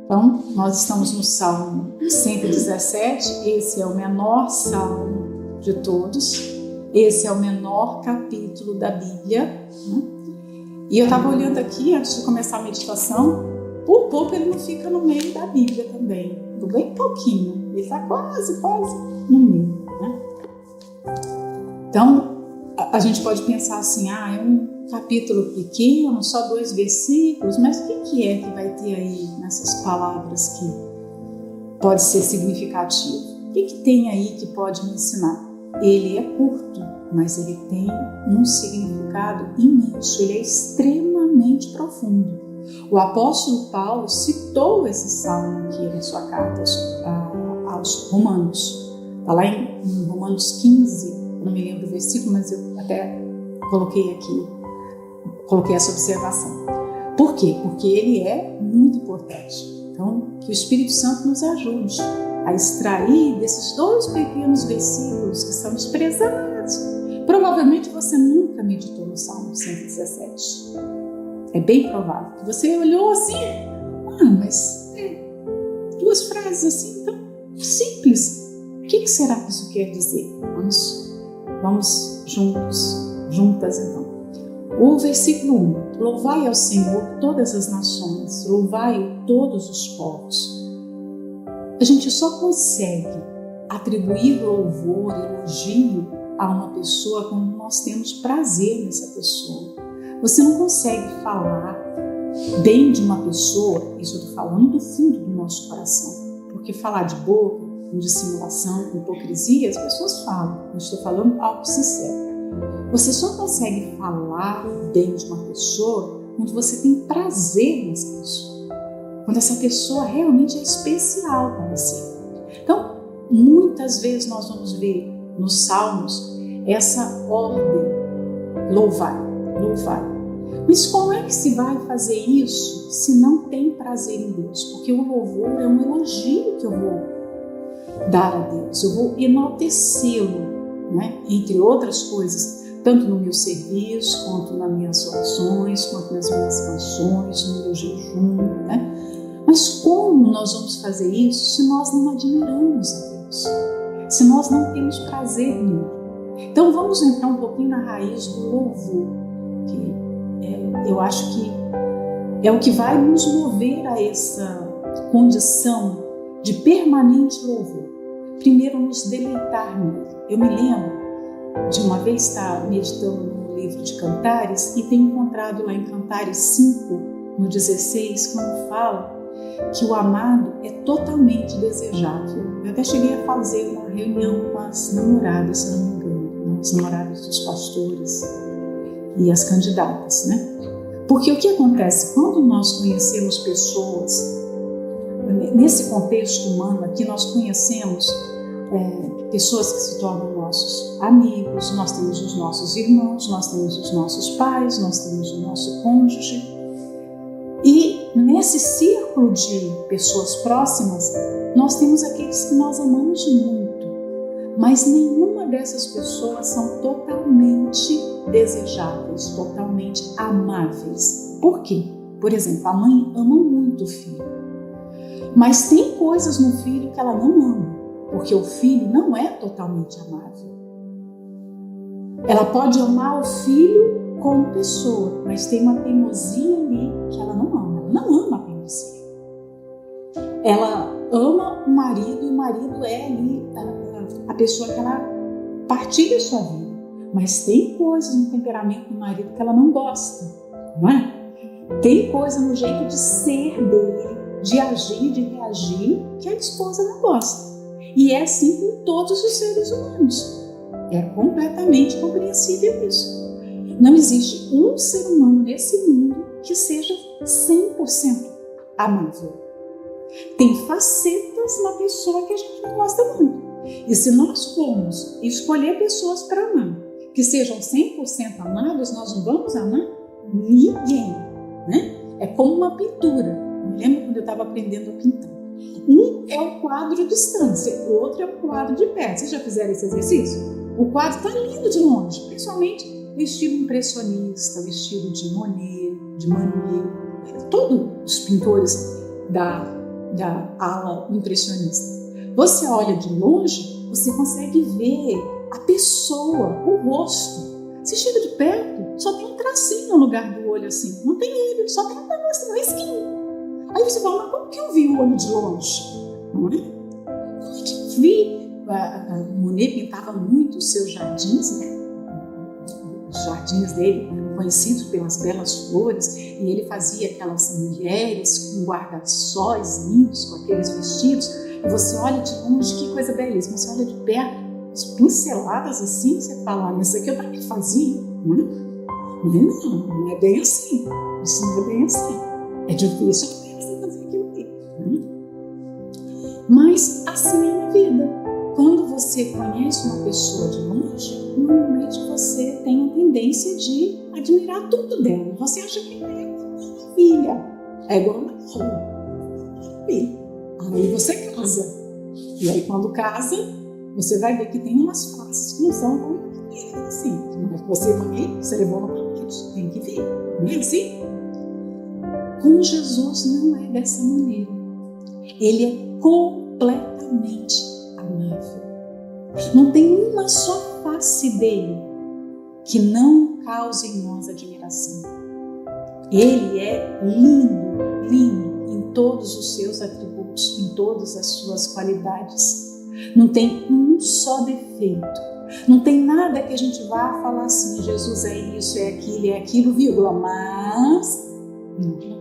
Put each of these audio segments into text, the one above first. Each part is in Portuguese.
Então, nós estamos no Salmo 117, esse é o menor salmo de todos, esse é o menor capítulo da Bíblia, né? E eu estava olhando aqui, antes de começar a meditação, o pouco ele não fica no meio da Bíblia também, bem pouquinho, ele está quase no meio, né? Então, a gente pode pensar assim, é um capítulo pequeno, só 2 versículos, mas o que é que vai ter aí nessas palavras que pode ser significativo? O que tem aí que pode me ensinar? Ele é curto, mas ele tem um significado imenso, ele é extremamente profundo. O apóstolo Paulo citou esse salmo aqui na sua carta aos Romanos. Está lá em Romanos 15, não me lembro o versículo, mas eu até coloquei essa observação. Por quê? Porque ele é muito importante. Então, que o Espírito Santo nos ajude a extrair desses 2 pequenos versículos que são desprezados. Provavelmente você nunca meditou no Salmo 117. É bem provável que você olhou assim, mas 2 frases assim tão simples. O que será que isso quer dizer? Vamos juntas então. O versículo 1, louvai ao Senhor todas as nações, louvai todos os povos. A gente só consegue atribuir louvor, elogio a uma pessoa quando nós temos prazer nessa pessoa. Você não consegue falar bem de uma pessoa, isso eu estou falando do fundo do nosso coração, porque falar de boca, com dissimulação, com hipocrisia, as pessoas falam, eu estou falando algo sincero. Você só consegue falar bem de uma pessoa quando você tem prazer nessa pessoa, quando essa pessoa realmente é especial para você. Então, muitas vezes nós vamos ver nos Salmos essa ordem, louvai. Mas como é que se vai fazer isso se não tem prazer em Deus? Porque o louvor é um elogio que eu vou dar a Deus, eu vou enaltecê-lo, né? Entre outras coisas, tanto no meu serviço, quanto nas minhas orações, quanto nas minhas canções, no meu jejum, né? Mas como nós vamos fazer isso se nós não admiramos a Deus? Se nós não temos prazer nele? Então vamos entrar um pouquinho na raiz do louvor, que eu acho que é o que vai nos mover a essa condição de permanente louvor. Primeiro, nos deleitar nele. Eu me lembro de uma vez estar meditando no livro de Cantares e ter encontrado lá em Cantares 5, no 16, quando fala que o amado é totalmente desejável. Eu até cheguei a fazer uma reunião com as namoradas, se não me engano, as namoradas dos pastores e as candidatas, né? Porque o que acontece quando nós conhecemos pessoas, nesse contexto humano aqui, nós conhecemos pessoas que se tornam nossos amigos, nós temos os nossos irmãos, nós temos os nossos pais, nós temos o nosso cônjuge. E nesse círculo de pessoas próximas, nós temos aqueles que nós amamos muito, mas nenhuma dessas pessoas são totalmente desejáveis, totalmente amáveis. Por quê? Por exemplo, a mãe ama muito o filho, mas tem coisas no filho que ela não ama, porque o filho não é totalmente amável. Ela pode amar o filho como pessoa, mas tem uma teimosia ali que ela não ama. Ela não ama a teimosia. Ela ama o marido e o marido é ali a pessoa que ela partilha a sua vida. Mas tem coisas no temperamento do marido que ela não gosta, não é? Tem coisa no jeito de ser dele, de agir, de reagir, que a esposa não gosta. E é assim com todos os seres humanos. É completamente compreensível isso. Não existe um ser humano nesse mundo que seja 100% amável. Tem facetas na pessoa que a gente não gosta muito. E se nós formos escolher pessoas para amar, que sejam 100% amáveis, nós não vamos amar ninguém, né? É como uma pintura. Eu me lembro quando eu estava aprendendo a pintar. Um é o quadro de distância, o outro é o quadro de perto. Vocês já fizeram esse exercício? O quadro está lindo de longe, principalmente o estilo impressionista, o estilo de Monet, de Manet. Todos os pintores da da ala impressionista. Você olha de longe, você consegue ver a pessoa, o rosto. Você chega de perto, só tem um tracinho no lugar do olho assim. Não tem olho, só tem um tracinho, um risquinho. Aí você fala, mas como que eu vi o olho de longe? Não é? Como é que eu vi? A Monet pintava muito os seus jardins, né? Os jardins dele, conhecidos pelas belas flores, e ele fazia aquelas mulheres com guarda-sóis lindos, com aqueles vestidos, e você olha de longe, que coisa belíssima, você olha de perto, as pinceladas assim, você fala, mas isso aqui eu também fazia, não é bem assim, isso não é bem assim, é difícil você fazer aquilo ali, mas assim é na vida. Quando você conhece uma pessoa de longe, normalmente você tem a tendência de admirar tudo dela. Você acha que ela é uma filha, é igual uma filha. Aí você casa. E aí quando casa, você vai ver que tem umas faces que não são como assim. Você também, você levou no pacote, tem que ver. Não é assim? Com Jesus não é dessa maneira. Ele é completamente amável. Não tem uma só face dele que não cause em nós admiração. Ele é lindo, lindo em todos os seus atributos, em todas as suas qualidades. Não tem um só defeito. Não tem nada que a gente vá falar assim, Jesus é isso, é aquilo, vírgula, mas não tem.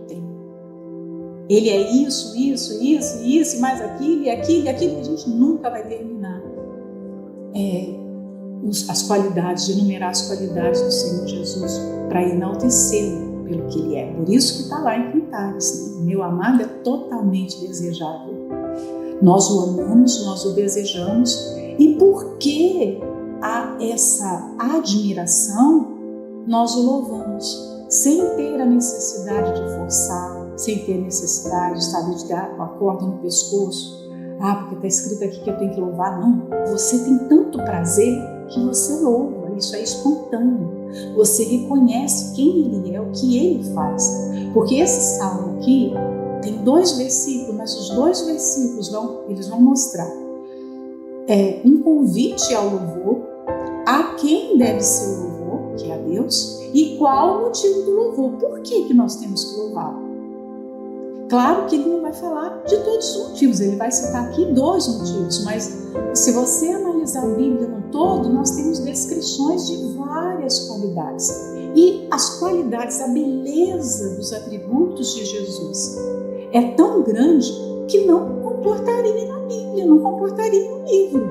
Ele é isso, e mais aquilo, e aquilo, que a gente nunca vai terminar. As qualidades, de enumerar as qualidades do Senhor Jesus, para enaltecê-lo pelo que Ele é. Por isso que está lá em Cantares, né? Meu amado é totalmente desejável. Nós o amamos, nós o desejamos, e porque há essa admiração, nós o louvamos, sem ter a necessidade de forçar, sem ter necessidade, sabe, de dar uma corda no pescoço. Porque está escrito aqui que eu tenho que louvar. Não, você tem tanto prazer que você louva, isso é espontâneo. Você reconhece quem Ele é, o que Ele faz. Porque esse salmo aqui tem 2 versículos, mas os 2 versículos eles vão mostrar um convite ao louvor, a quem deve ser o louvor, que é a Deus, e qual o motivo do louvor. Por que nós temos que louvar? Claro que ele não vai falar de todos os motivos, ele vai citar aqui 2 motivos, mas se você analisar a Bíblia no todo, nós temos descrições de várias qualidades. E as qualidades, a beleza dos atributos de Jesus é tão grande que não comportaria na Bíblia, não comportaria no livro.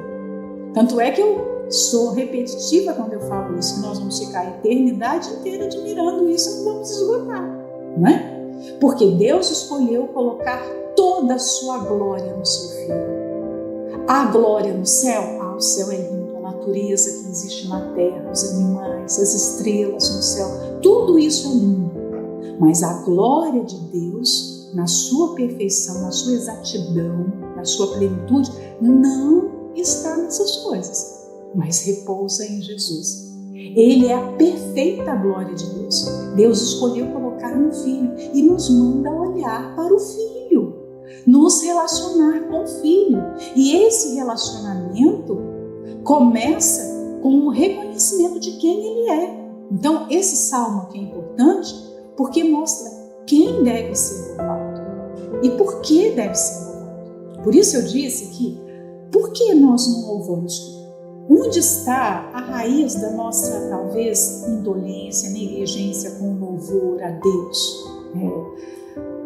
Tanto é que eu sou repetitiva quando eu falo isso, que nós vamos ficar a eternidade inteira admirando isso e não vamos esgotar, não é? Porque Deus escolheu colocar toda a sua glória no seu Filho. A glória no céu? O céu é lindo, a natureza que existe na terra, os animais, as estrelas no céu, tudo isso é lindo. Mas a glória de Deus, na sua perfeição, na sua exatidão, na sua plenitude, não está nessas coisas, mas repousa em Jesus. Ele é a perfeita glória de Deus. Deus escolheu colocar no Filho e nos manda olhar para o Filho, nos relacionar com o Filho. E esse relacionamento começa com o reconhecimento de quem Ele é. Então, esse salmo aqui é importante porque mostra quem deve ser louvado e por que deve ser louvado. Por isso eu disse que, por que nós não louvamos? Onde está a raiz da nossa, talvez, indolência, negligência com o louvor a Deus?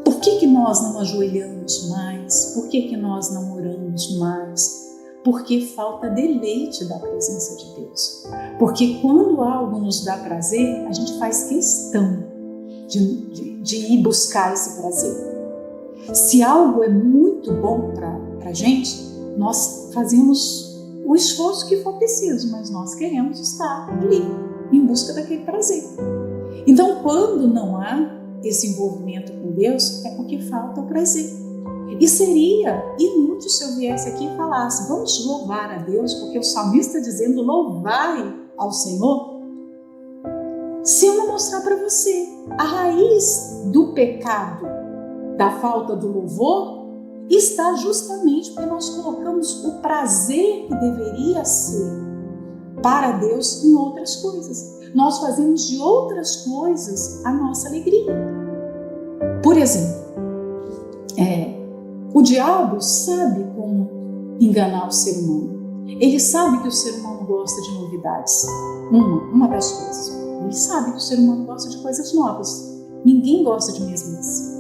Por que nós não ajoelhamos mais? Por que nós não oramos mais? Porque falta deleite da presença de Deus. Porque quando algo nos dá prazer, a gente faz questão de ir buscar esse prazer. Se algo é muito bom para a gente, nós fazemos o esforço que for preciso, mas nós queremos estar ali, em busca daquele prazer. Então, quando não há esse envolvimento com Deus, é porque falta o prazer. E seria inútil se eu viesse aqui e falasse, vamos louvar a Deus, porque o salmista está dizendo, louvai ao Senhor, se eu não mostrar para você a raiz do pecado, da falta do louvor, está justamente porque nós colocamos o prazer que deveria ser para Deus em outras coisas. Nós fazemos de outras coisas a nossa alegria. Por exemplo, o diabo sabe como enganar o ser humano. Ele sabe que o ser humano gosta de novidades. Uma das coisas. Ele sabe que o ser humano gosta de coisas novas. Ninguém gosta de mesmice.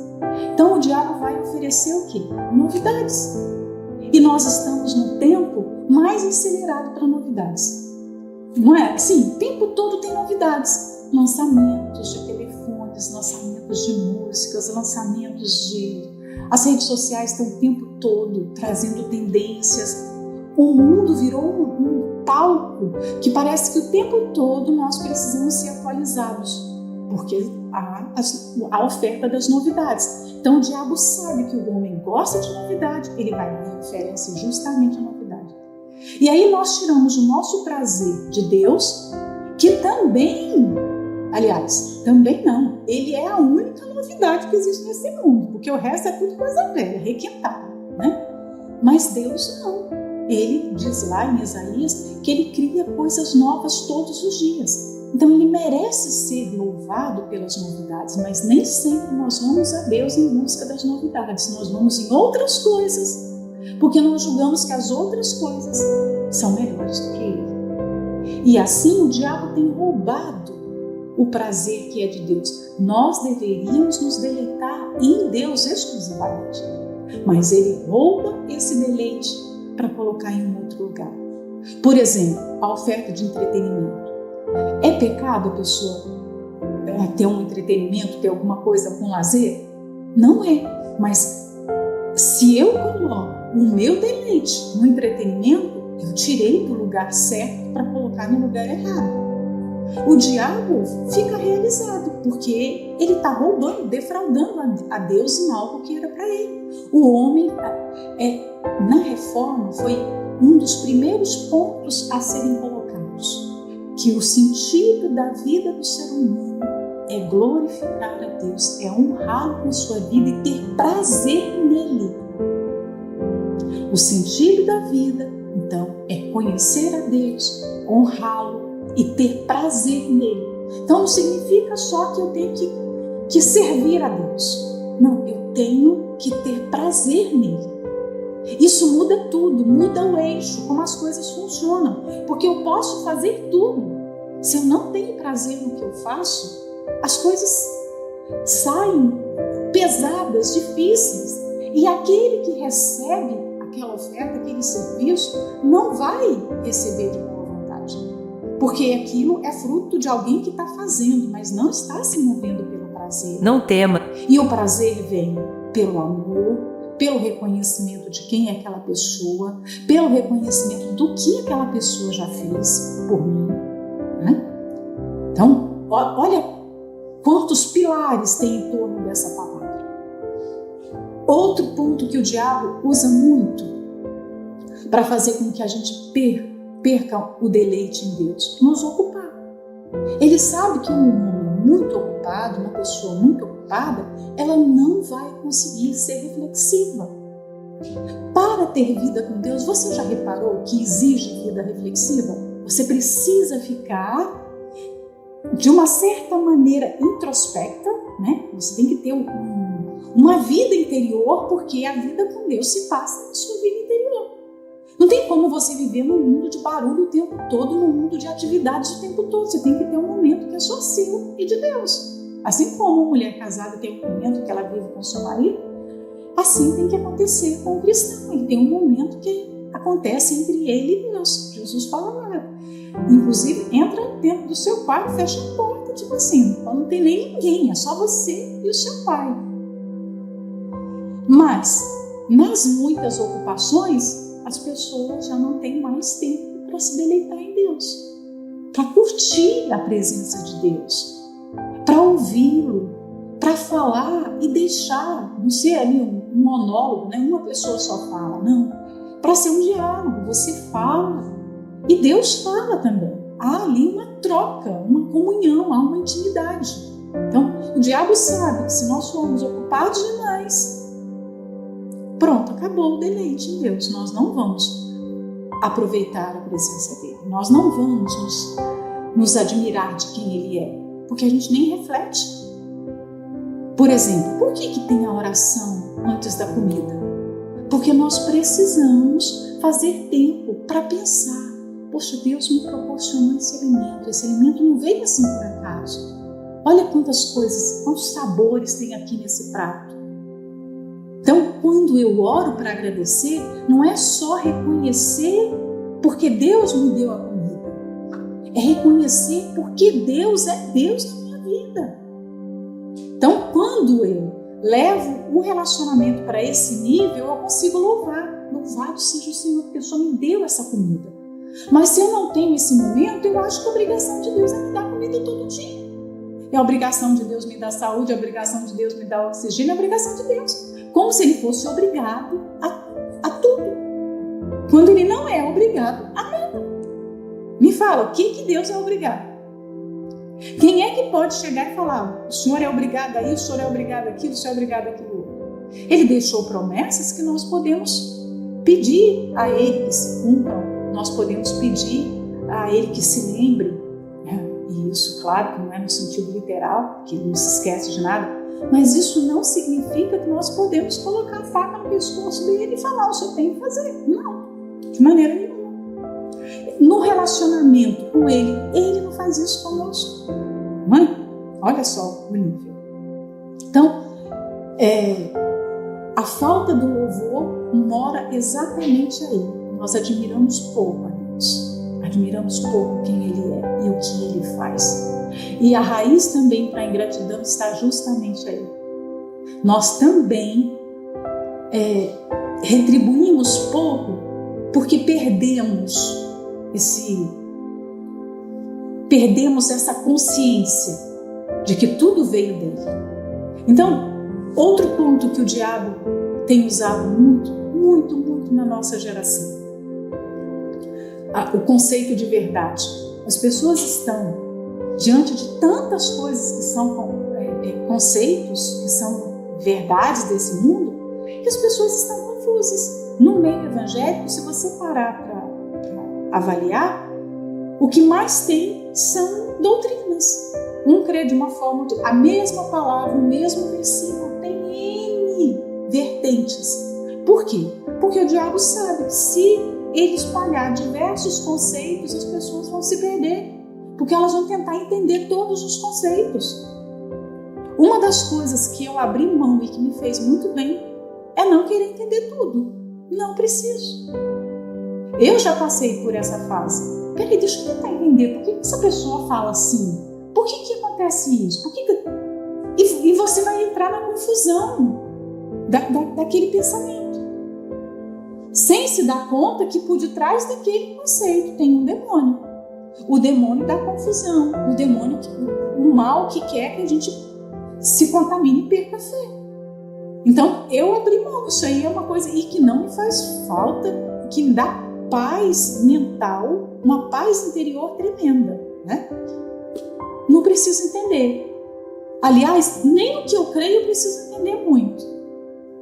Então o diabo vai oferecer o quê? Novidades. E nós estamos no tempo mais acelerado para novidades. Não é? Sim, o tempo todo tem novidades. Lançamentos de telefones, lançamentos de músicas, lançamentos de... As redes sociais estão o tempo todo trazendo tendências. O mundo virou um palco que parece que o tempo todo nós precisamos ser atualizados, porque há a oferta das novidades. Então o diabo sabe que o homem gosta de novidade, ele vai e oferece justamente a novidade. E aí nós tiramos o nosso prazer de Deus, que também, aliás, também não, ele é a única novidade que existe nesse mundo, porque o resto é tudo coisa velha, requentada, né? Mas Deus não. Ele diz lá em Isaías que ele cria coisas novas todos os dias. Então ele merece ser louvado pelas novidades, mas nem sempre nós vamos a Deus em busca das novidades. Nós vamos em outras coisas, porque nós julgamos que as outras coisas são melhores do que ele. E assim o diabo tem roubado o prazer que é de Deus. Nós deveríamos nos deleitar em Deus exclusivamente, mas ele rouba esse deleite para colocar em um outro lugar. Por exemplo, a oferta de entretenimento. É pecado a pessoa ter um entretenimento, ter alguma coisa com lazer? Não é, mas se eu coloco o meu deleite no entretenimento, eu tirei do lugar certo para colocar no lugar errado. O diabo fica realizado, porque ele está roubando, defraudando a Deus em algo que era para ele. O homem, na reforma, foi um dos primeiros pontos a serem colocados, que o sentido da vida do ser humano é glorificar a Deus, é honrá-lo com sua vida e ter prazer nele. O sentido da vida, então, é conhecer a Deus, honrá-lo e ter prazer nele. Então não significa só que eu tenho que servir a Deus. Não, eu tenho que ter prazer nele. Isso muda tudo, muda o eixo, como as coisas funcionam. Porque eu posso fazer tudo. Se eu não tenho prazer no que eu faço, as coisas saem pesadas, difíceis. E aquele que recebe aquela oferta, aquele serviço, não vai receber de boa vontade. Porque aquilo é fruto de alguém que está fazendo, mas não está se movendo pelo prazer. Não tema. E o prazer vem pelo amor, pelo reconhecimento de quem é aquela pessoa, pelo reconhecimento do que aquela pessoa já fez por mim. Né? Então, olha quantos pilares tem em torno dessa palavra. Outro ponto que o diabo usa muito para fazer com que a gente perca o deleite em Deus, nos ocupar. Ele sabe que um homem muito ocupado, uma pessoa muito ocupada, ela não vai conseguir ser reflexiva. Para ter vida com Deus, você já reparou que exige vida reflexiva? Você precisa ficar de uma certa maneira introspecta, né? Você tem que ter uma vida interior, porque a vida com Deus se passa na sua vida interior. Não tem como você viver num mundo de barulho o tempo todo, num mundo de atividades o tempo todo. Você tem que ter um momento que é só seu e de Deus. Assim como uma mulher casada tem um momento que ela vive com seu marido, assim tem que acontecer com o cristão. Ele tem um momento que acontece entre ele e Deus. Jesus fala nada. Inclusive, entra dentro do seu quarto, fecha a porta, tipo assim, não tem nem ninguém, é só você e o seu pai. Mas, nas muitas ocupações, as pessoas já não têm mais tempo para se deleitar em Deus, para curtir a presença de Deus, para ouvi-lo, para falar e deixar, não ser ali um monólogo, né? Uma pessoa só fala, não, para ser um diálogo, você fala e Deus fala também. Há ali uma troca, uma comunhão, há uma intimidade. Então, o diabo sabe que se nós formos ocupados demais, pronto, acabou o deleite em Deus. Nós não vamos aproveitar a presença dele. Nós não vamos nos admirar de quem ele é, porque a gente nem reflete. Por exemplo, por que tem a oração antes da comida? Porque nós precisamos fazer tempo para pensar. Poxa, Deus me proporcionou esse alimento não veio assim por acaso. Olha quantas coisas, quantos sabores tem aqui nesse prato. Então, quando eu oro para agradecer, não é só reconhecer porque Deus me deu a comida. É reconhecer porque Deus é Deus na minha vida. Então, quando eu levo o relacionamento para esse nível, eu consigo louvar. Louvado seja o Senhor, porque o Senhor me deu essa comida. Mas se eu não tenho esse momento, eu acho que a obrigação de Deus é me dar comida todo dia. É a obrigação de Deus me dar saúde, é a obrigação de Deus me dar oxigênio, é a obrigação de Deus. Como se ele fosse obrigado a tudo. Quando ele não é obrigado a nada. Me fala, o que Deus é obrigado? Quem é que pode chegar e falar, o Senhor é obrigado a isso, o Senhor é obrigado àquilo, o Senhor é obrigado àquilo? Ele deixou promessas que nós podemos pedir a Ele que se cumpram, nós podemos pedir a Ele que se lembre, e isso, claro, que não é no sentido literal, que Ele não se esquece de nada, mas isso não significa que nós podemos colocar a faca no pescoço dele e falar, o Senhor tem que fazer. Não, de maneira nenhuma. No relacionamento com Ele não faz isso conosco. Mãe, olha só o nível. Então, a falta do louvor mora exatamente aí. Nós admiramos pouco a Deus. Admiramos pouco quem Ele é e o que Ele faz. E a raiz também para a ingratidão está justamente aí. Nós também retribuímos pouco porque perdemos essa consciência de que tudo veio dele. Então, outro ponto que o diabo tem usado muito, muito, muito na nossa geração, o conceito de verdade. As pessoas estão diante de tantas coisas que são conceitos, que são verdades desse mundo, que as pessoas estão confusas. No meio evangélico, se você parar para avaliar, o que mais tem são doutrinas. Um crê de uma forma, a mesma palavra, o mesmo versículo, tem N vertentes. Por quê? Porque o diabo sabe que se ele espalhar diversos conceitos, as pessoas vão se perder, porque elas vão tentar entender todos os conceitos. Uma das coisas que eu abri mão e que me fez muito bem é não querer entender tudo. Não preciso. Eu já passei por essa fase. Peraí, deixa eu tentar entender por que essa pessoa fala assim. Por que acontece isso? E você vai entrar na confusão daquele pensamento. Sem se dar conta que por detrás daquele conceito tem um demônio. O demônio da confusão. O demônio, o mal que quer que a gente se contamine e perca a fé. Então, eu abri mão. Isso aí é uma coisa e que não me faz falta, que me dá paz mental, uma paz interior tremenda, né? Não preciso entender. Aliás, nem o que eu creio eu preciso entender muito.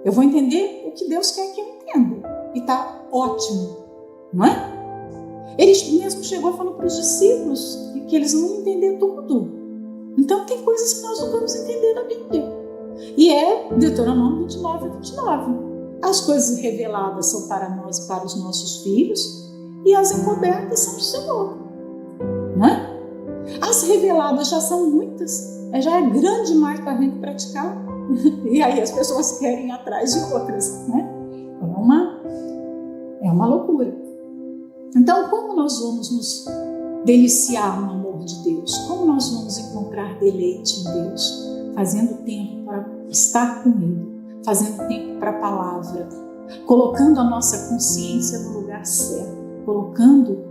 Eu vou entender o que Deus quer que eu entenda. E tá ótimo, não é? Ele mesmo chegou falando para os discípulos que eles não iam entender tudo. Então tem coisas que nós não vamos entender na Bíblia. E é Deuteronômio 29:29. As coisas reveladas são para nós e para os nossos filhos, e as encobertas são do Senhor. Não é? As reveladas já são muitas, já é grande demais para a gente praticar. E aí as pessoas querem ir atrás de outras. Né? É uma loucura. Então, como nós vamos nos deliciar no amor de Deus? Como nós vamos encontrar deleite em Deus? Fazendo tempo para estar com Ele, fazendo tempo para a palavra, colocando a nossa consciência no lugar certo, colocando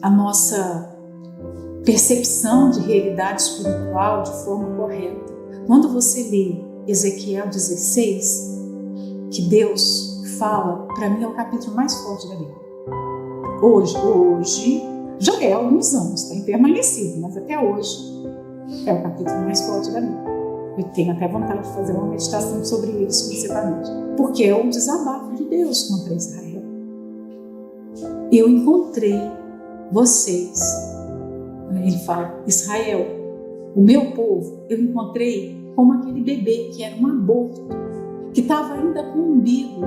a nossa percepção de realidade espiritual de forma correta. Quando você lê Ezequiel 16, que Deus fala, para mim é o capítulo mais forte da Bíblia. Hoje, já é há alguns anos, tem permanecido, mas até hoje é o capítulo mais forte da Bíblia. Eu tenho até vontade de fazer uma meditação sobre isso especificamente, porque é o desabafo de Deus contra Israel. Eu encontrei vocês, ele fala, Israel, o meu povo, eu encontrei como aquele bebê que era um aborto, que estava ainda com o umbigo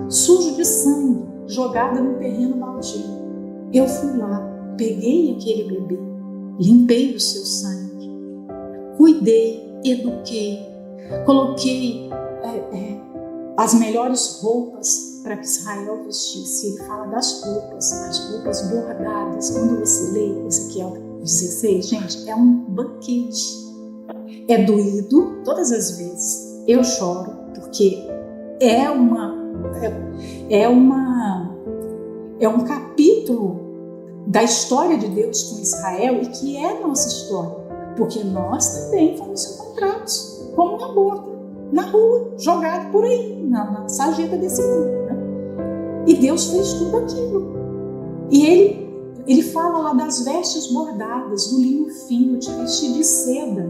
sujo de sangue, jogado no terreno baldio. Eu fui lá, peguei aquele bebê, limpei o seu sangue, cuidei, eduquei, coloquei as melhores roupas para que Israel vestisse. Ele fala das roupas, as roupas bordadas. Quando você lê Ezequiel 16, gente, é um banquete. É doído todas as vezes. Eu choro porque é um capítulo da história de Deus com Israel e que é nossa história, porque nós também fomos encontrados como um aborto na rua, jogado por aí, na sarjeta desse mundo, né? E Deus fez tudo aquilo. E ele fala lá das vestes bordadas, do linho fino, te vesti de seda.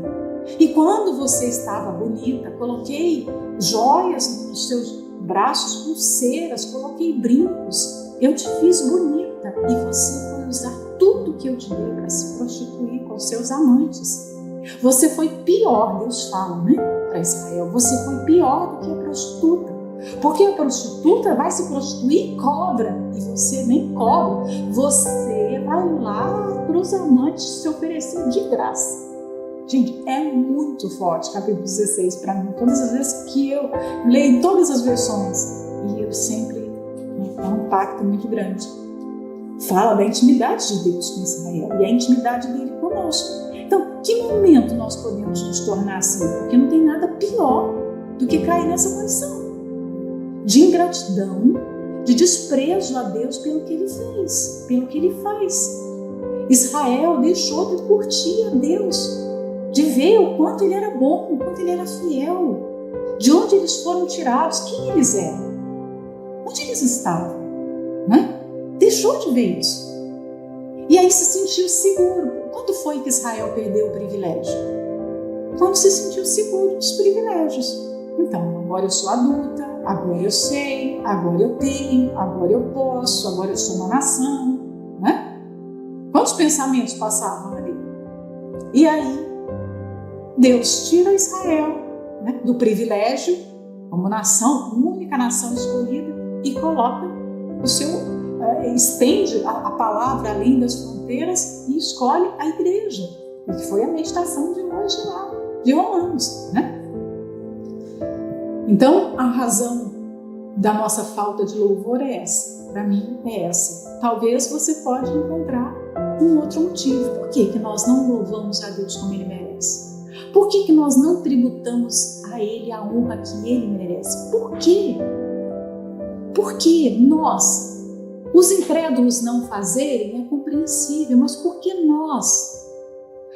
E quando você estava bonita, coloquei joias nos seus braços, pulseiras, coloquei brincos. Eu te fiz bonita e você foi usar tudo que eu te dei para se prostituir com seus amantes. Você foi pior, Deus fala, né, para Israel, você foi pior do que a prostituta. Porque a prostituta vai se prostituir e cobra, e você nem cobra, você vai lá para os amantes se oferecer de graça. Gente, é muito forte capítulo 16 para mim, todas as vezes que eu leio todas as versões, e eu sempre, é um impacto muito grande. Fala da intimidade de Deus com Israel e a intimidade dele conosco. Então, que momento nós podemos nos tornar assim? Porque não tem nada pior do que cair nessa condição de ingratidão, de desprezo a Deus pelo que ele fez, pelo que ele faz. Israel deixou de curtir a Deus, de ver o quanto ele era bom, o quanto ele era fiel, de onde eles foram tirados, quem eles eram, onde eles estavam, né? Deixou de ver isso. E aí se sentiu seguro. Quando foi que Israel perdeu o privilégio? Quando se sentiu seguro dos privilégios. Então, agora eu sou adulta, agora eu sei, agora eu tenho, agora eu posso, agora eu sou uma nação, né? Quantos pensamentos passavam ali? E aí, Deus tira Israel, né, do privilégio, como nação, única nação escolhida, e coloca o seu, estende a palavra além das fronteiras e escolhe a igreja, que foi a meditação de hoje lá, de Romanos, né? Então, a razão da nossa falta de louvor é essa, para mim é essa. Talvez você pode encontrar um outro motivo. Por que nós não louvamos a Deus como Ele merece? Por que nós não tributamos a Ele a honra que Ele merece? Por quê? Porque nós, os incrédulos não fazerem é compreensível, mas por que nós?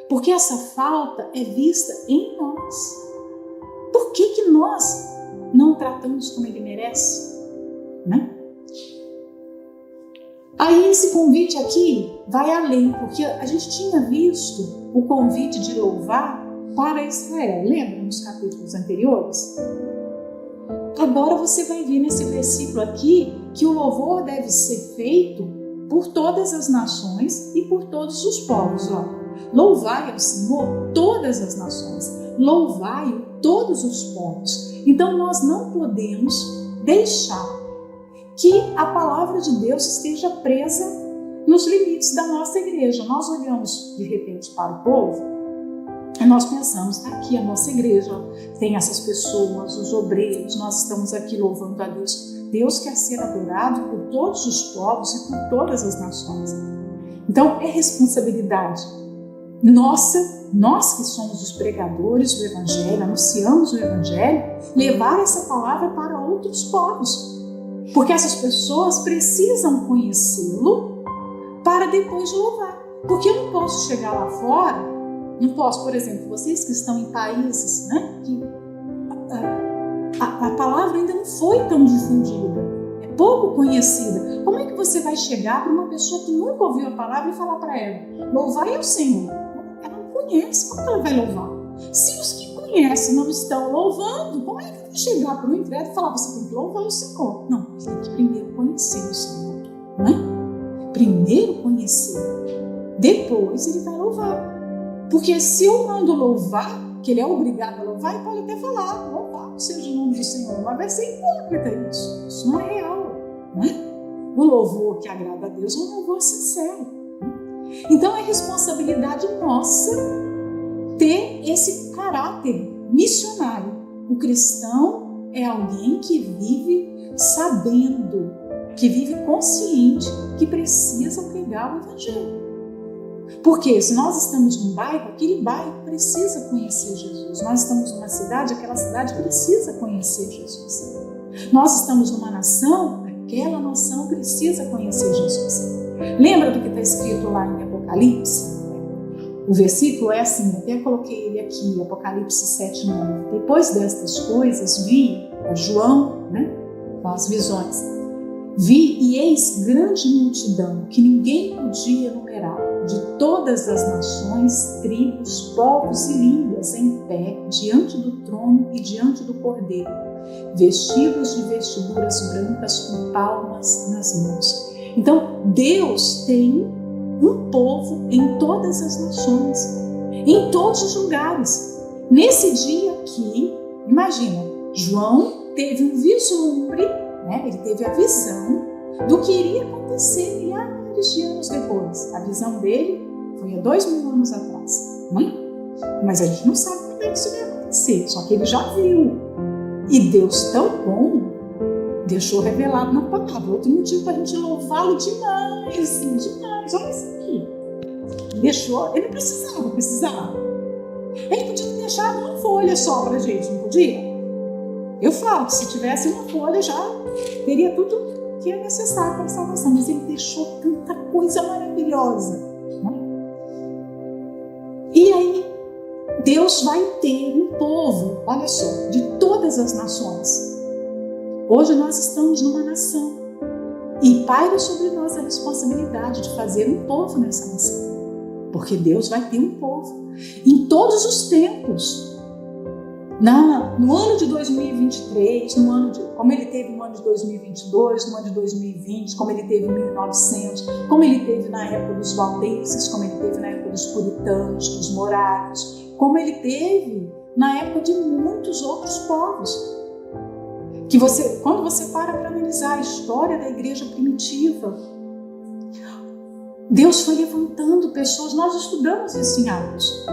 Porque essa falta é vista em nós. Por que nós não tratamos como Ele merece? Né? Aí esse convite aqui vai além, porque a gente tinha visto o convite de louvar para Israel, lembra nos capítulos anteriores? Agora você vai ver nesse versículo aqui que o louvor deve ser feito por todas as nações e por todos os povos. Ó. Louvai ao Senhor todas as nações, louvai-o todos os povos. Então nós não podemos deixar que a palavra de Deus esteja presa nos limites da nossa igreja. Nós olhamos de repente para o povo e nós pensamos, está aqui a nossa igreja, tem essas pessoas, os obreiros, nós estamos aqui louvando a Deus. Deus quer ser adorado por todos os povos e por todas as nações. Então é responsabilidade nossa, nós que somos os pregadores do Evangelho, anunciamos o Evangelho, levar essa palavra para outros povos. Porque essas pessoas precisam conhecê-lo para depois louvar. Porque eu não posso chegar lá fora, não posso, por exemplo, vocês que estão em países, né, que a palavra ainda não foi tão difundida, é pouco conhecida. Como é que você vai chegar para uma pessoa que nunca ouviu a palavra e falar para ela, louvai ao Senhor? Ela não conhece, como ela vai louvar? Se os que conhecem não estão louvando, como é que vai chegar para o incrédulo e falar, você tem que louvar o Senhor? Não, você tem que primeiro conhecer o Senhor, não é? Primeiro conhecer, depois ele vai louvar. Porque se eu mando louvar, que ele é obrigado a louvar, ele pode até falar, louvado seja o nome do Senhor, mas vai ser hipócrita isso. Isso não é real, não é? O louvor que agrada a Deus é um louvor sincero. Então é responsabilidade nossa ter esse caráter missionário. O cristão é alguém que vive sabendo, que vive consciente que precisa pregar o evangelho. Porque se nós estamos num bairro, aquele bairro precisa conhecer Jesus. Nós estamos numa cidade, aquela cidade precisa conhecer Jesus. Nós estamos numa nação, aquela nação precisa conhecer Jesus. Lembra do que está escrito lá em Apocalipse? O versículo é assim, até coloquei ele aqui, Apocalipse 7:9. Depois destas coisas, vi, João, né, com as visões, vi e eis grande multidão, que ninguém podia enumerar, de todas as nações, tribos, povos e línguas, em pé, diante do trono e diante do Cordeiro, vestidos de vestiduras brancas com palmas nas mãos. Então, Deus tem um povo em todas as nações, em todos os lugares. Nesse dia aqui, imagina, João teve um vislumbre, né? Ele teve a visão do que iria acontecer milhares de anos depois. A visão dele foi há 2000 anos atrás, né? Mas a gente não sabe como é que isso vai acontecer, só que ele já viu. E Deus tão bom, deixou revelado na palavra. Outro motivo para a gente louvá-lo demais, demais. Olha isso aqui. Deixou, ele não precisava. Ele podia ter deixado uma folha só para a gente, não podia? Eu falo que se tivesse uma folha já teria tudo que é necessário para a salvação, mas ele deixou tanta coisa maravilhosa, né? E aí Deus vai ter um povo, olha só, de todas as nações. Hoje nós estamos numa nação e paira sobre nós a responsabilidade de fazer um povo nessa nação, porque Deus vai ter um povo em todos os tempos. No ano de 2023, como ele teve no ano de 2022, no ano de 2020, como ele teve em 1900, como ele teve na época dos valdenses, como ele teve na época dos puritanos, dos morávios, como ele teve na época de muitos outros povos. Quando você para analisar a história da igreja primitiva, Deus foi levantando pessoas, nós estudamos isso em Atos.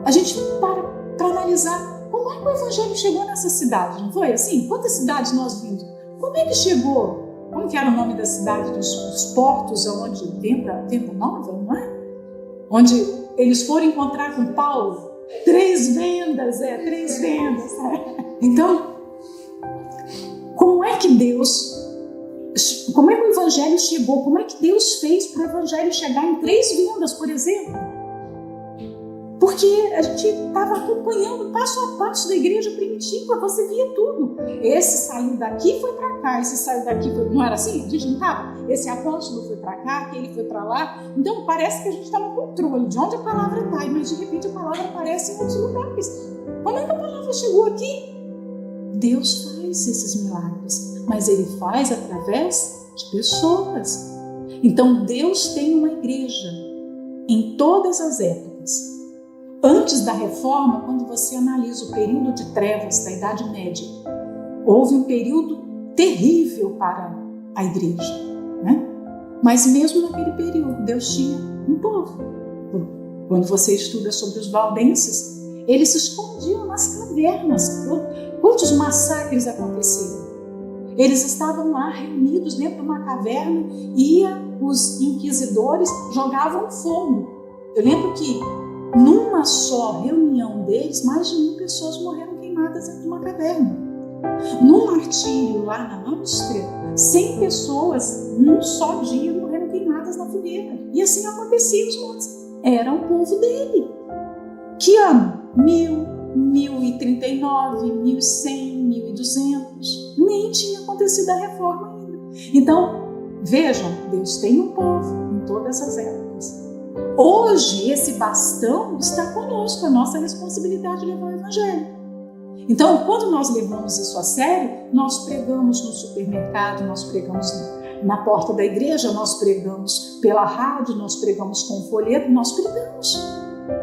A gente para analisar como é que o evangelho chegou nessa cidade, não foi assim? Quantas cidades nós vimos? Como é que chegou? Como que era o nome da cidade dos portos, onde Venda Nova, não é? Onde eles foram encontrar com Paulo? 3 vendas. Então, como é que o evangelho chegou? Como é que Deus fez para o evangelho chegar em 3 vendas, por exemplo? Porque a gente estava acompanhando passo a passo da igreja primitiva, você via tudo. Esse saiu daqui, foi para cá, esse saiu daqui, não era assim? A gente não estava? Esse apóstolo foi para cá, aquele foi para lá. Então parece que a gente está no controle de onde a palavra está, mas de repente a palavra aparece em outros lugares. Como é que a palavra chegou aqui? Deus faz esses milagres, mas Ele faz através de pessoas. Então Deus tem uma igreja em todas as épocas. Antes da reforma, quando você analisa o período de trevas da Idade Média, houve um período terrível para a igreja, né? Mas mesmo naquele período, Deus tinha um povo. Quando você estuda sobre os valdenses, eles se escondiam nas cavernas. Quantos massacres aconteceram? Eles estavam lá reunidos dentro de uma caverna e os inquisidores jogavam fogo. Eu lembro que numa só reunião deles, mais de 1000 pessoas morreram queimadas dentro de uma caverna. Num martírio lá na Áustria, 100 pessoas num só dia morreram queimadas na fogueira. E assim acontecia os montes. Era o povo dele. Que ano? 1039, 1100, 1200. Nem tinha acontecido a reforma ainda. Então, vejam, Deus tem um povo em todas as épocas. Hoje, esse bastão está conosco, a nossa responsabilidade de levar o Evangelho. Então, quando nós levamos isso a sério, nós pregamos no supermercado, nós pregamos na porta da igreja, nós pregamos pela rádio, nós pregamos com folheto, nós pregamos.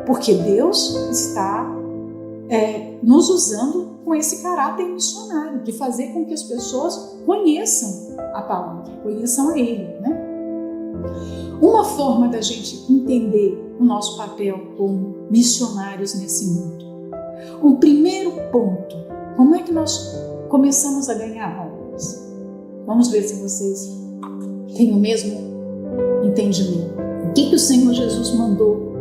Porque Deus está nos usando com esse caráter missionário, de fazer com que as pessoas conheçam a palavra, conheçam a Ele, né? Uma forma da gente entender o nosso papel como missionários nesse mundo. O primeiro ponto, como é que nós começamos a ganhar almas? Vamos ver se vocês têm o mesmo entendimento. O que o Senhor Jesus mandou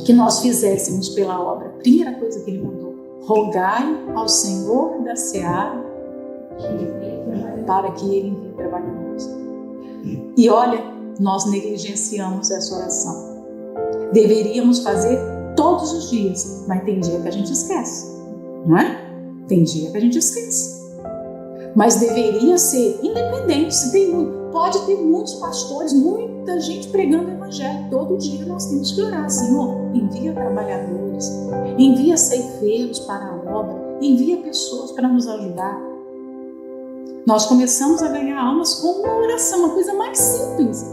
que nós fizéssemos pela obra? Primeira coisa que Ele mandou: rogai ao Senhor da seara para que Ele envie trabalhadores. E olha, nós negligenciamos essa oração. Deveríamos fazer todos os dias, mas tem dia que a gente esquece, não é? Tem dia que a gente esquece. Mas deveria ser independente. Pode ter muitos pastores, muita gente pregando o Evangelho. Todo dia nós temos que orar: Senhor, envia trabalhadores, envia ceifeiros para a obra, envia pessoas para nos ajudar. Nós começamos a ganhar almas com uma oração, uma coisa mais simples.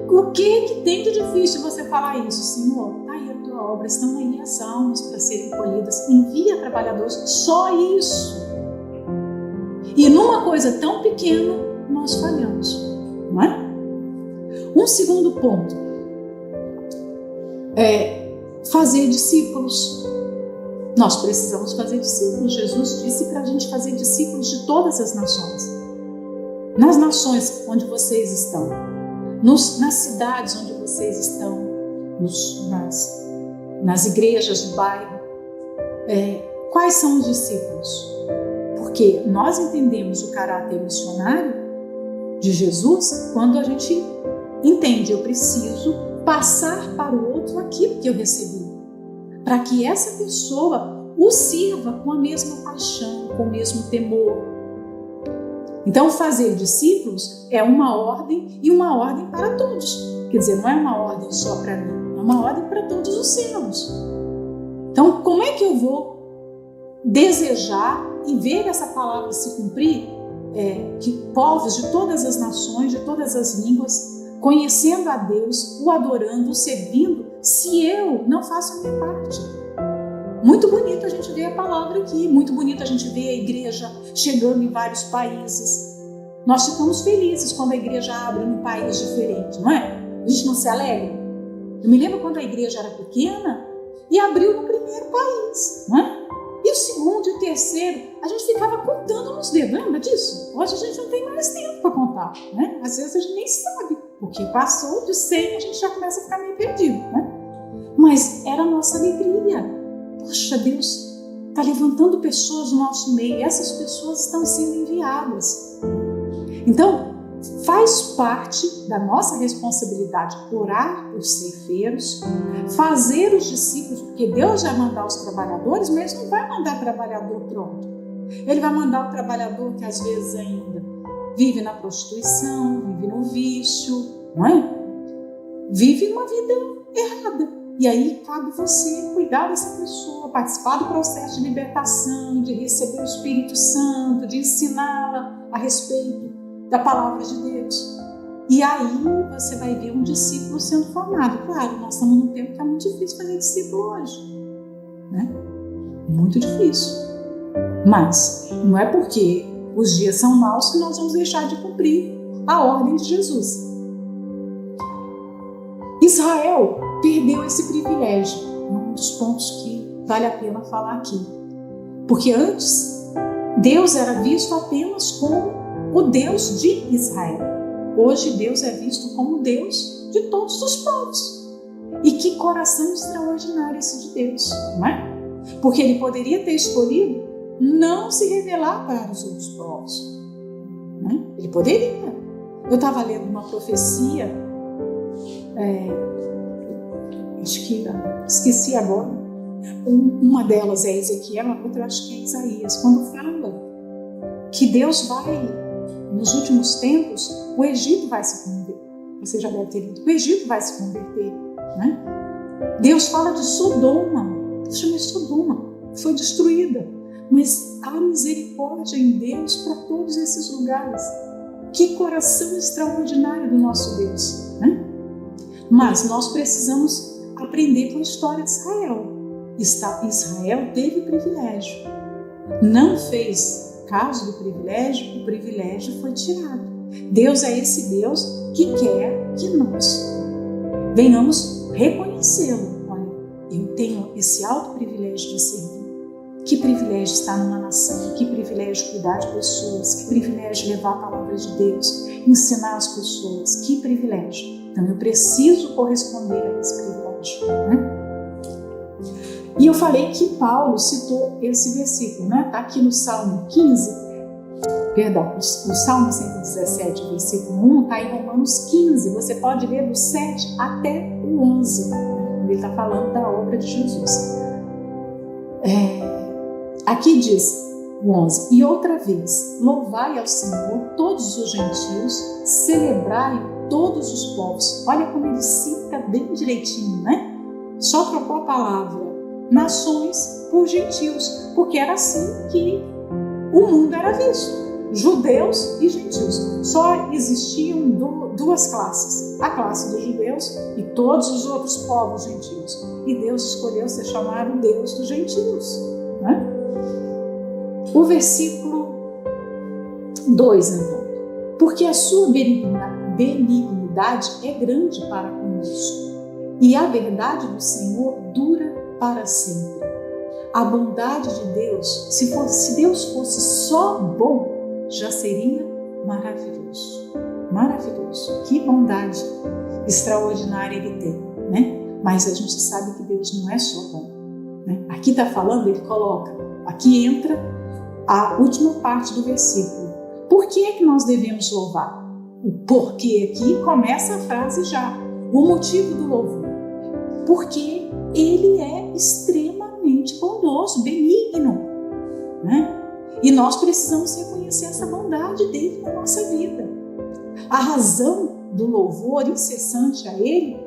O que tem de difícil você falar isso? Senhor, está aí a tua obra, estão aí as almas para serem colhidas, envia trabalhadores, só isso. E numa coisa tão pequena, nós falhamos, não é? Um segundo ponto é fazer discípulos. Nós precisamos fazer discípulos. Jesus disse para a gente fazer discípulos de todas as nações. Nas nações onde vocês estão, nas cidades onde vocês estão, nas igrejas do bairro, quais são os discípulos? Porque nós entendemos o caráter missionário de Jesus quando a gente entende: eu preciso passar para o outro aquilo que eu recebi, para que essa pessoa o sirva com a mesma paixão, com o mesmo temor. Então, fazer discípulos é uma ordem, e uma ordem para todos. Quer dizer, não é uma ordem só para mim, é uma ordem para todos os servos. Então, como é que eu vou desejar e ver essa palavra se cumprir? Que povos de todas as nações, de todas as línguas, conhecendo a Deus, o adorando, o servindo, se eu não faço a minha parte. Muito bonito a gente ver a palavra aqui, muito bonito a gente ver a igreja chegando em vários países. Nós ficamos felizes quando a igreja abre num país diferente, não é? A gente não se alegra? Eu me lembro quando a igreja era pequena e abriu no primeiro país, não é? E o segundo e o terceiro, a gente ficava contando nos dedos, lembra disso? Hoje a gente não tem mais tempo para contar, né? Às vezes a gente nem sabe, porque passou de 100 a gente já começa a ficar meio perdido, né? Mas era a nossa alegria. Poxa, Deus está levantando pessoas no nosso meio, e essas pessoas estão sendo enviadas. Então, faz parte da nossa responsabilidade orar por ceifeiros, fazer os discípulos, porque Deus vai mandar os trabalhadores, mas não vai mandar trabalhador pronto. Ele vai mandar o trabalhador que às vezes ainda vive na prostituição, vive no vício, não é? Vive uma vida errada. E aí cabe você cuidar dessa pessoa, participar do processo de libertação, de receber o Espírito Santo, de ensiná-la a respeito da palavra de Deus. E aí você vai ver um discípulo sendo formado. Claro, nós estamos num tempo que é muito difícil fazer discípulo hoje, né? Muito difícil. Mas não é porque os dias são maus que nós vamos deixar de cumprir a ordem de Jesus. Israel perdeu esse privilégio. Um dos pontos que vale a pena falar aqui. Porque antes, Deus era visto apenas como o Deus de Israel. Hoje, Deus é visto como o Deus de todos os povos. E que coração extraordinário esse de Deus, não é? Porque Ele poderia ter escolhido não se revelar para os outros povos, né? Ele poderia. Eu estava lendo uma profecia, acho que esqueci agora, uma delas é Ezequiel, a outra acho que é Isaías, quando fala que Deus vai, nos últimos tempos, o Egito vai se converter. Você já deve ter lido, o Egito vai se converter. né? Deus fala de Sodoma. Poxa, mas Sodoma foi destruída. Mas há misericórdia em Deus para todos esses lugares. Que coração extraordinário do nosso Deus, né? Mas nós precisamos aprender com a história de Israel. Israel teve privilégio. Não fez caso do privilégio, o privilégio foi tirado. Deus é esse Deus que quer que nós venhamos reconhecê-lo. Olha, eu tenho esse alto privilégio de servir. Que privilégio estar numa nação, que privilégio cuidar de pessoas, que privilégio levar a palavra de Deus, ensinar as pessoas, que privilégio. Então eu preciso corresponder a esse privilégio, né? E eu falei que Paulo citou esse versículo, né? Está aqui no Salmo 15, perdão, o Salmo 117, versículo 1, está em Romanos 15, você pode ler do 7 até o 11, ele está falando da obra de Jesus. Aqui diz o 11, e outra vez, louvai ao Senhor todos os gentios, celebrai todos os povos. Olha como ele cita bem direitinho, né? Só trocou a palavra nações por gentios, porque era assim que o mundo era visto, judeus e gentios. Só existiam duas classes, a classe dos judeus e todos os outros povos gentios. E Deus escolheu ser chamado Deus dos gentios, né? O versículo 2, então. Porque a sua benignidade é grande para conosco, e a verdade do Senhor dura para sempre. A bondade de Deus, se Deus fosse só bom, já seria maravilhoso. Maravilhoso. Que bondade extraordinária Ele tem, né? Mas a gente sabe que Deus não é só bom, né? Aqui está falando, ele coloca, aqui entra a última parte do versículo. Por que é que nós devemos louvar? O porquê aqui começa a frase já. O motivo do louvor. Porque Ele é extremamente bondoso, benigno, né? E nós precisamos reconhecer essa bondade dele na nossa vida. A razão do louvor incessante a Ele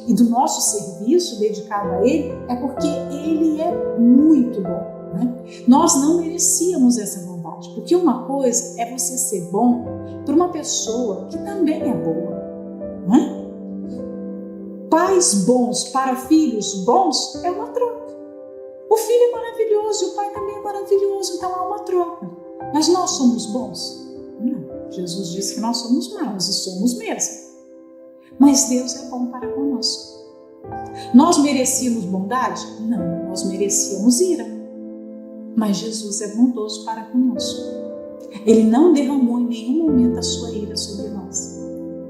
e do nosso serviço dedicado a Ele é porque Ele é muito bom, né? Nós não merecíamos essa bondade, porque uma coisa é você ser bom para uma pessoa que também é boa, né? Pais bons para filhos bons é uma troca. O filho é maravilhoso e o pai também é maravilhoso, então há uma troca. Mas nós somos bons? Não. Jesus disse que nós somos maus e somos mesmo. Mas Deus é bom para conosco. Nós merecíamos bondade? Não, nós merecíamos ira. Mas Jesus é bondoso para conosco. Ele não derramou em nenhum momento a sua ira sobre nós.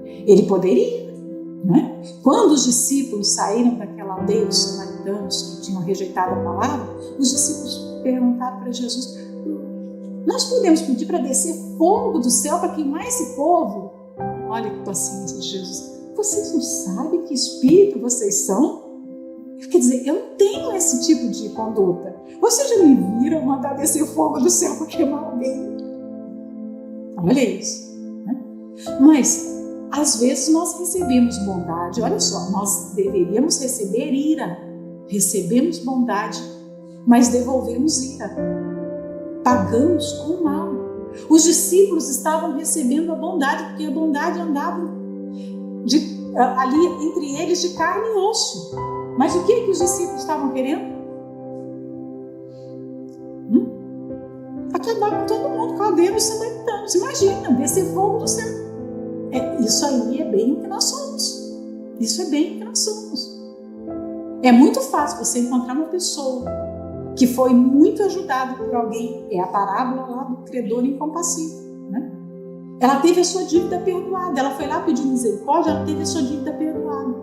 Ele poderia, né? Quando os discípulos saíram daquela aldeia dos samaritanos que tinham rejeitado a palavra, os discípulos perguntaram para Jesus: nós podemos pedir para descer fogo do céu para queimar esse povo? Olha que paciência de Jesus. Vocês não sabem que espírito vocês são? Quer dizer, eu não tenho esse tipo de conduta. Vocês já me viram mandar descer fogo do céu para queimar alguém? Olha isso, né? Mas às vezes nós recebemos bondade. Olha só, nós deveríamos receber ira. Recebemos bondade, mas devolvemos ira. Pagamos com o mal. Os discípulos estavam recebendo a bondade, porque a bondade andava ali entre eles de carne e osso. Mas o que os discípulos estavam querendo? Acabar com todo mundo, com a aldeia dos samaritanos. Imagina, descer fogo do céu. Isso aí é bem o que nós somos. Isso é bem o que nós somos. É muito fácil você encontrar uma pessoa que foi muito ajudada por alguém. É a parábola lá do credor incompassível, né? Ela teve a sua dívida perdoada. Ela foi lá pedir misericórdia, ela teve a sua dívida perdoada.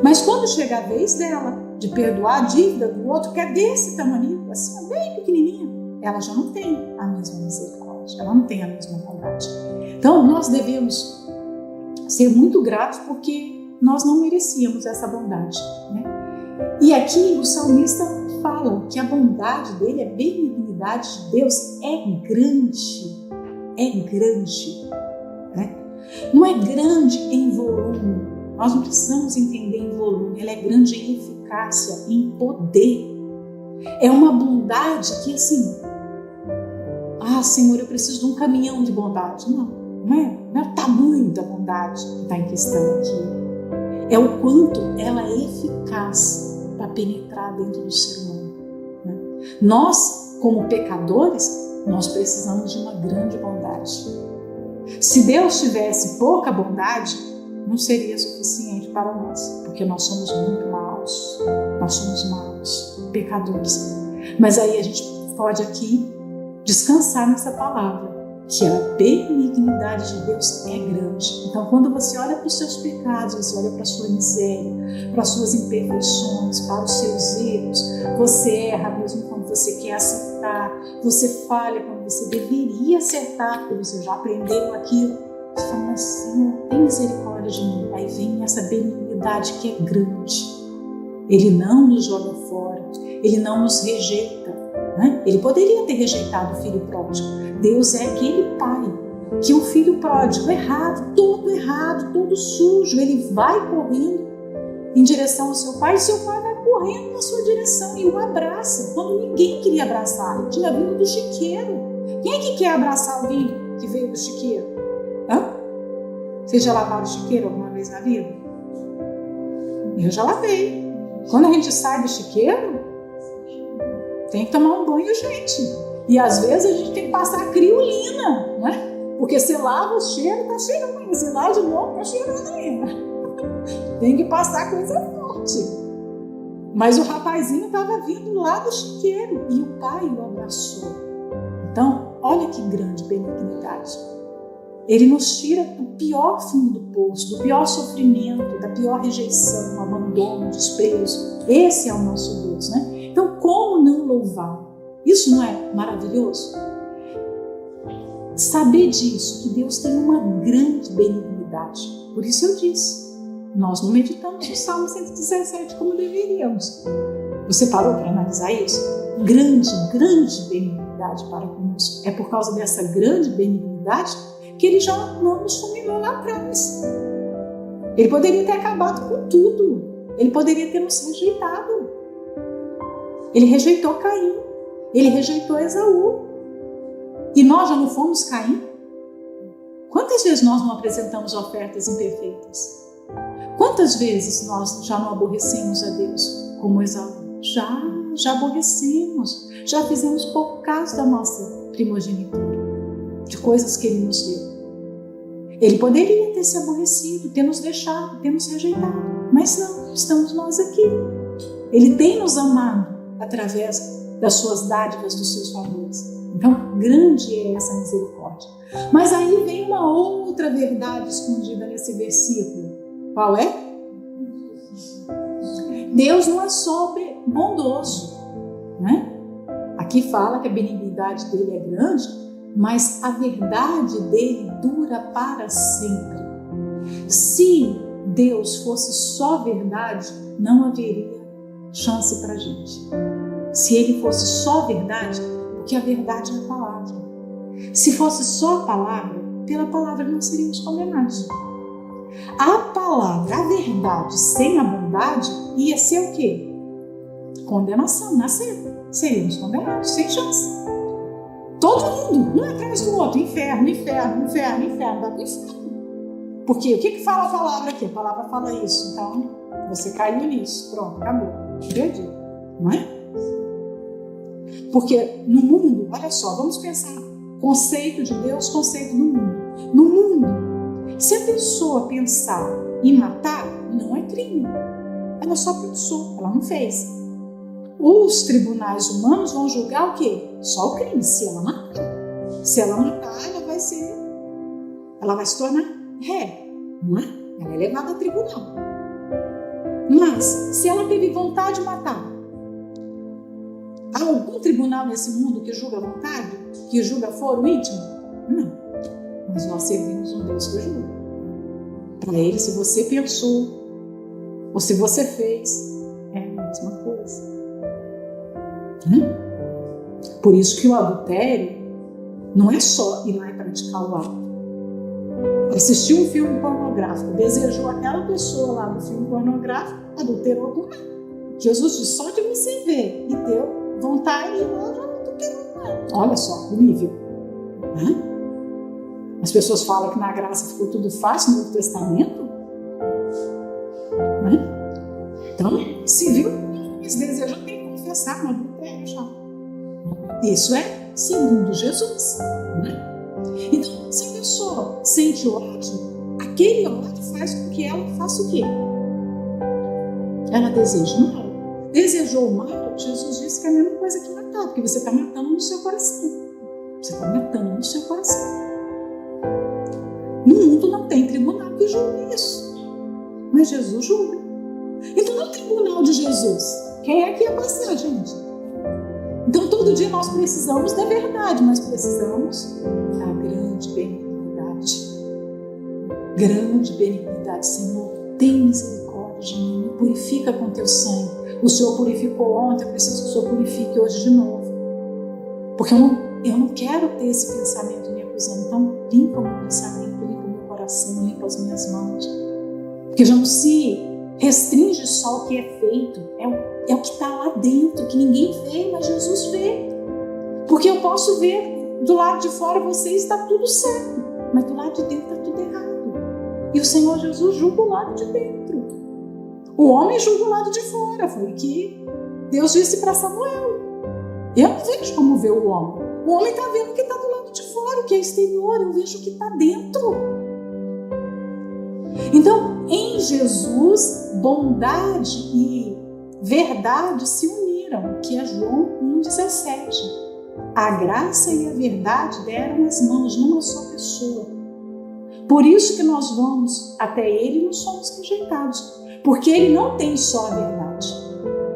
Mas quando chega a vez dela de perdoar a dívida do outro, que é desse tamanho, assim, bem pequenininha, ela já não tem a mesma misericórdia, ela não tem a mesma bondade. Então, nós devemos ser muito gratos porque nós não merecíamos essa bondade, né? E aqui o salmista fala que a bondade dele, a benignidade de Deus é grande, né? Não é grande em volume, Nós não precisamos entender em volume, ela é grande em eficácia, em poder. É uma bondade que assim, Senhor, eu preciso de um caminhão de bondade. Não é o tamanho da bondade que está em questão aqui. É o quanto ela é eficaz para penetrar dentro do ser humano. Né? Nós, como pecadores, nós precisamos de uma grande bondade. Se Deus tivesse pouca bondade, não seria suficiente para nós, porque nós somos muito maus, nós somos maus, pecadores. Mas aí a gente pode aqui descansar nessa palavra, que a benignidade de Deus é grande. Então, quando você olha para os seus pecados, você olha para a sua miséria, para as suas imperfeições, para os seus erros, você erra mesmo quando você quer acertar, você falha quando você deveria acertar, porque você já aprendeu aquilo. Você fala, mas Senhor, tem misericórdia de mim. Aí vem essa benignidade que é grande. Ele não nos joga fora, Ele não nos rejeita. Né? Ele poderia ter rejeitado o filho pródigo. Deus é aquele pai que o filho pródigo, errado, todo sujo, ele vai correndo em direção ao seu pai, e seu pai vai correndo na sua direção e o abraça, quando ninguém queria abraçar. Ele tinha vindo do chiqueiro. Quem é que quer abraçar alguém que veio do chiqueiro? Vocês já lavaram o chiqueiro alguma vez na vida? Eu já lavei. Quando a gente sai do chiqueiro, tem que tomar um banho, gente. E às vezes a gente tem que passar a criolina, né? Porque você lava o cheiro, tá cheirando ainda. Você lava de novo, tá cheirando ainda. Tem que passar coisa forte. Mas o rapazinho estava vindo lá do chiqueiro e o pai o abraçou. Então, olha que grande benignidade. Ele nos tira do pior fundo do poço, do pior sofrimento, da pior rejeição, abandono, desprezo. Esse é o nosso Deus, né? Então, como não louvá-lo? Isso não é maravilhoso? Saber disso, que Deus tem uma grande benignidade. Por isso eu disse, nós não meditamos no Salmo 117 como deveríamos. Você parou para analisar isso? Grande benignidade para conosco. É por causa dessa grande benignidade que Ele já não nos fulminou lá atrás. Ele poderia ter acabado com tudo. Ele poderia ter nos rejeitado. Ele rejeitou Caim. Ele rejeitou Esaú. E nós já não fomos Caim? Quantas vezes nós não apresentamos ofertas imperfeitas? Quantas vezes nós já não aborrecemos a Deus como Esaú? Já aborrecemos. Já fizemos pouco caso da nossa primogenitura, de coisas que Ele nos deu. Ele poderia ter se aborrecido, ter nos deixado, ter nos rejeitado. Mas não, estamos nós aqui. Ele tem nos amado através das suas dádivas, dos seus favores. Então, grande é essa misericórdia. Mas aí vem uma outra verdade escondida nesse versículo. Qual é? Deus não é só bondoso, né? Aqui fala que a benignidade dele é grande, mas a verdade dele dura para sempre. Se Deus fosse só verdade, não haveria chance para a gente. Se Ele fosse só verdade, porque a verdade é a palavra. Se fosse só a palavra, pela palavra não seríamos condenados. A palavra, a verdade sem a bondade, ia ser o quê? Condenação, nascer. Seríamos condenados, sem chance. Todo mundo, um atrás do outro, inferno, vai para o inferno. Porque o que fala a palavra aqui? A palavra fala isso, então você caiu nisso, pronto, acabou, perdi, não é? Porque no mundo, olha só, vamos pensar, conceito de Deus, conceito do mundo. No mundo, se a pessoa pensar em matar, não é crime, ela só pensou, ela não fez. Os tribunais humanos vão julgar o quê? Só o crime, se ela matar. Se ela matar, ela vai se tornar ré, não é? Ela é levada a tribunal. Mas, se ela teve vontade de matar, há algum tribunal nesse mundo que julga a vontade? Que julga foro íntimo? Não. Mas nós servimos um Deus que julga. Para Ele, se você pensou, ou se você fez, é a mesma coisa. Por isso que o adultério não é só ir lá e praticar o ato. assistiu um filme pornográfico, desejou aquela pessoa lá no filme pornográfico, adulterou com ela. Jesus disse, só de você ver e ter vontade, eu já adulterou com ela. Olha só o nível. As pessoas falam que na graça ficou tudo fácil no Novo Testamento. Então, se viu, esse desejo tem que confessar no adultério já. Isso é segundo Jesus. Então, se a pessoa sente ódio, aquele ódio faz com que ela faça o quê? Ela deseja mal. Desejou o mal, Jesus disse que é a mesma coisa que matar, porque você está matando no seu coração. Você está matando no seu coração. No mundo não tem tribunal que julgue isso, mas Jesus julga. Então, no tribunal de Jesus, quem é que ia passar, gente? Então, todo dia nós precisamos da verdade, mas precisamos da grande benignidade. Grande benignidade, Senhor, tem misericórdia de mim, me purifica com teu sangue. O Senhor purificou ontem, eu preciso que o Senhor purifique hoje de novo. Porque eu não quero ter esse pensamento me acusando. Então, limpa o meu pensamento, limpa o meu coração, limpa as minhas mãos. Porque já não se restringe só o que é feito, é o que está lá dentro, que ninguém vê, mas Jesus vê. Porque eu posso ver do lado de fora vocês está tudo certo, mas do lado de dentro está tudo errado. E o Senhor Jesus julga o lado de dentro. O homem julga o lado de fora, foi o que Deus disse para Samuel. Eu não vejo como vê o homem. O homem está vendo o que está do lado de fora, o que é exterior, eu vejo o que está dentro. Então, em Jesus, bondade e verdade se uniram, que é João 1,17. A graça e a verdade deram as mãos numa só pessoa. Por isso que nós vamos até Ele e não somos rejeitados, porque Ele não tem só a verdade.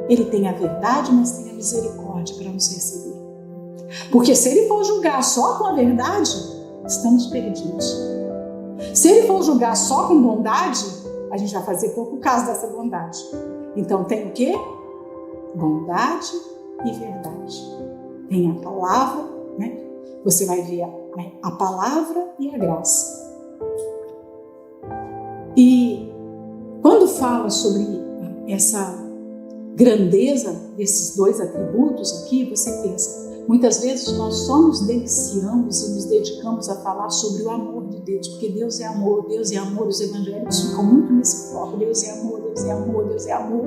Ele tem a verdade, mas tem a misericórdia para nos receber. Porque se Ele for julgar só com a verdade, estamos perdidos. Se Ele for julgar só com bondade, a gente vai fazer pouco caso dessa bondade. Então tem o quê? Bondade e verdade. Tem a palavra, né? Você vai ver a palavra e a graça. E quando fala sobre essa grandeza desses dois atributos aqui, você pensa, muitas vezes nós só nos deliciamos e nos dedicamos a falar sobre o amor de Deus, porque Deus é amor, os evangélicos ficam muito nesse foco, Deus é amor, Deus é amor, Deus é amor,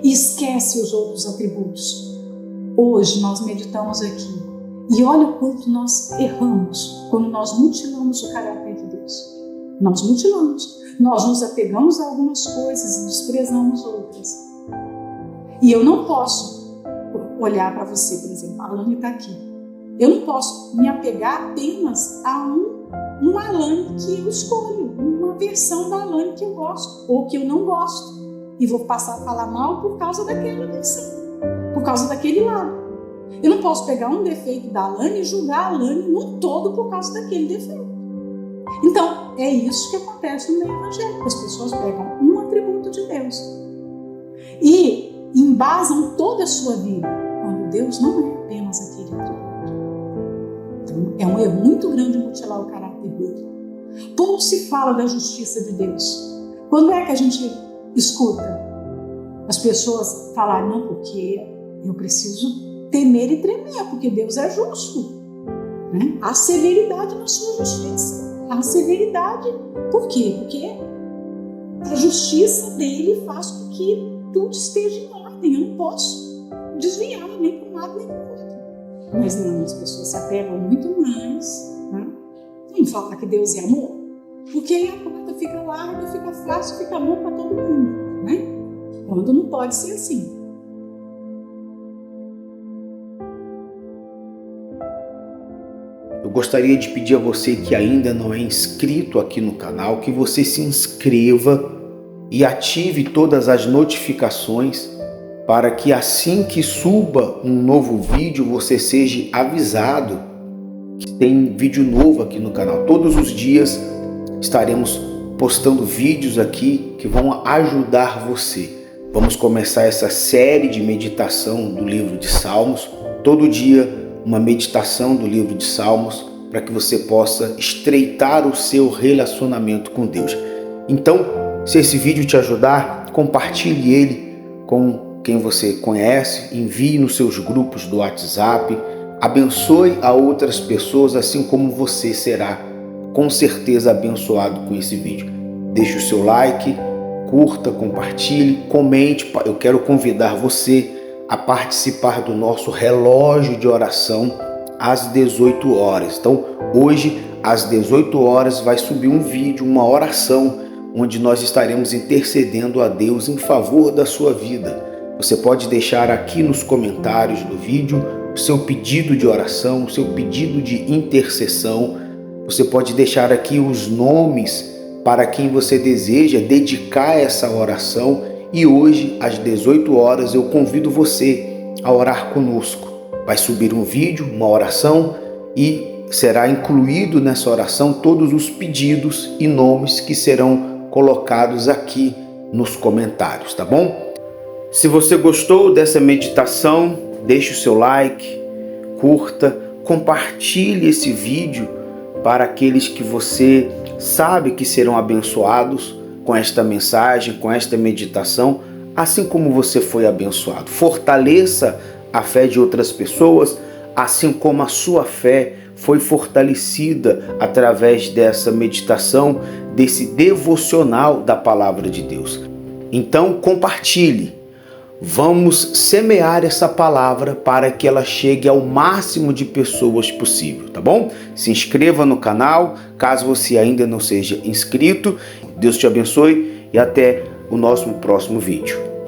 e esquece os outros atributos. Hoje nós meditamos aqui, e olha o quanto nós erramos quando nós mutilamos o caráter de Deus. Nós mutilamos, nós nos apegamos a algumas coisas e desprezamos outras. E eu não posso olhar para você, por exemplo, a Alane está aqui. Eu não posso me apegar apenas a um Alane que eu escolho, uma versão da Alane que eu gosto ou que eu não gosto. E vou passar a falar mal por causa daquela versão, por causa daquele lado. Eu não posso pegar um defeito da Alane e julgar a Alane no todo por causa daquele defeito. Então, é isso que acontece no meio evangélico. As pessoas pegam um atributo de Deus e embasam toda a sua vida, quando Deus não é apenas aquele atributo. Então, é um erro muito grande mutilar o caráter dele. Pouco se fala da justiça de Deus. Quando é que a gente escuta as pessoas falarem, não, porque eu preciso temer e tremer, porque Deus é justo. Né? Há severidade na sua justiça. Há severidade. Por quê? Porque a justiça dele faz com que tudo esteja em ordem. Eu não posso desviar nem para um lado nem para o outro. Mas não, as pessoas se apegam muito mais. Né? Vamos falar que Deus é amor? Porque aí a porta fica larga, fica fácil, fica bom para todo mundo. Né? Quando não pode ser assim. Eu gostaria de pedir a você que ainda não é inscrito aqui no canal, que você se inscreva e ative todas as notificações para que assim que suba um novo vídeo, você seja avisado que tem vídeo novo aqui no canal. Todos os dias estaremos postando vídeos aqui que vão ajudar você. Vamos começar essa série de meditação do livro de Salmos. Todo dia uma meditação do livro de Salmos. para que você possa estreitar o seu relacionamento com Deus. Então, se esse vídeo te ajudar, compartilhe ele com quem você conhece, envie nos seus grupos do WhatsApp, abençoe a outras pessoas, assim como você será com certeza abençoado com esse vídeo. Deixe o seu like, curta, compartilhe, comente. Eu quero convidar você a participar do nosso relógio de oração às 18 horas. Então, hoje, às 18 horas, vai subir um vídeo, uma oração, onde nós estaremos intercedendo a Deus em favor da sua vida. Você pode deixar aqui nos comentários do vídeo o seu pedido de oração, o seu pedido de intercessão. Você pode deixar aqui os nomes para quem você deseja dedicar essa oração. E hoje, às 18 horas, eu convido você a orar conosco. Vai subir um vídeo, uma oração, e será incluído nessa oração todos os pedidos e nomes que serão colocados aqui nos comentários, tá bom? Se você gostou dessa meditação, deixe o seu like, curta, compartilhe esse vídeo para aqueles que você sabe que serão abençoados com esta mensagem, com esta meditação, assim como você foi abençoado. Fortaleça a fé de outras pessoas, assim como a sua fé foi fortalecida através dessa meditação, desse devocional da palavra de Deus. Então, compartilhe. Vamos semear essa palavra para que ela chegue ao máximo de pessoas possível, tá bom? Se inscreva no canal, caso você ainda não seja inscrito. Deus te abençoe e até o nosso próximo vídeo.